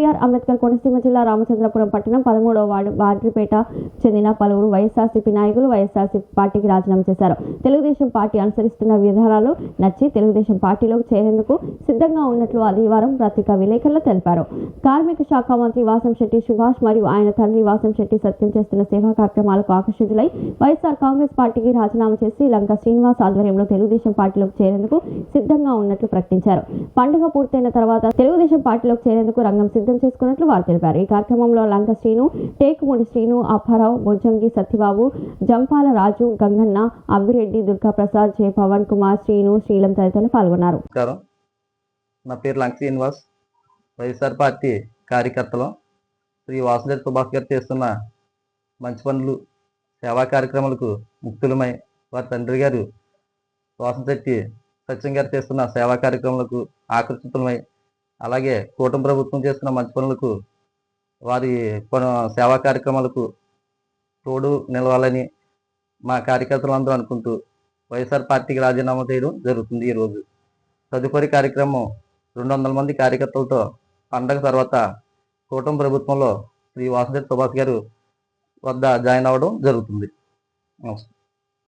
BR Ambedkar Konaseema జిల్లా రామచంద్రపురం పట్టణం 13వ ward వాడ్రిపేట చెందిన పలువురు వైఎస్ఆర్సీపీ నాయకులు వైఎస్ఆర్సీపీ పార్టీకి రాజీనామా చేశారు. తెలుగుదేశం పార్టీ అనుసరిస్తున్న విధానాలు నచ్చి తెలుగుదేశం పార్టీలోకి చేరేందుకు సిద్ధంగా ఉన్నట్లు ఆదివారం పత్రికా విలేకరులు తెలిపారు. కార్మిక శాఖ మంత్రి వాసంశెట్టి సుభాష్ మరియు ఆయన తండ్రి వాసంశెట్టి సత్యం చేస్తున్న సేవా కార్యక్రమాలకు ఆకర్షితులై వైఎస్ఆర్ కాంగ్రెస్ పార్టీకి రాజీనామా చేసి లంక శ్రీనివాస్ ఆధ్వర్యంలో తెలుగుదేశం పార్టీలోకి చేరేందుకు సిద్ధంగా ఉన్నట్లు ప్రకటించారు. పండుగ పూర్తయిన తర్వాత తెలుగుదేశం పార్టీలోకి చేరేందుకు రంగం సిద్ధం చేసుకున్నట్లు వారు తెలిపారు. ఈ కార్యక్రమంలో లంక శ్రీను, టేకుమూడి శ్రీను, అప్పారావు, బొజ్జంగి సత్యబాబు, జంపాల రాజు, గంగన్న, అబ్బిరెడ్డి, దుర్గాప్రసాద్, జే పవన్ కుమార్, శ్రీను, శ్రీలం తదితరులు పాల్గొన్నారు. నా పేరు లంక శ్రీనివాస్. వైఎస్ఆర్ పార్టీ కార్యకర్తలు శ్రీ వాసంశెట్టి సుభాష్ గారు చేస్తున్న మంచి పనులు, సేవా కార్యక్రమాలకు ముక్తులమై వారి తండ్రి గారు వాసంశెట్టి సత్యం గారు చేస్తున్న సేవా కార్యక్రమాలకు ఆకర్షితులమై, అలాగే కూటమి ప్రభుత్వం చేస్తున్న మంచి పనులకు వారి సేవా కార్యక్రమాలకు తోడు నిలవాలని మా కార్యకర్తలందరూ అనుకుంటూ వైఎస్ఆర్ పార్టీకి రాజీనామా చేయడం జరుగుతుంది. ఈరోజు తదుపరి కార్యక్రమం 200 మంది కార్యకర్తలతో పండగ తర్వాత కూటమి ప్రభుత్వంలో శ్రీ వాసంశెట్టి సుభాష్ గారు వద్ద జాయిన్ అవ్వడం జరుగుతుంది. నమస్తే.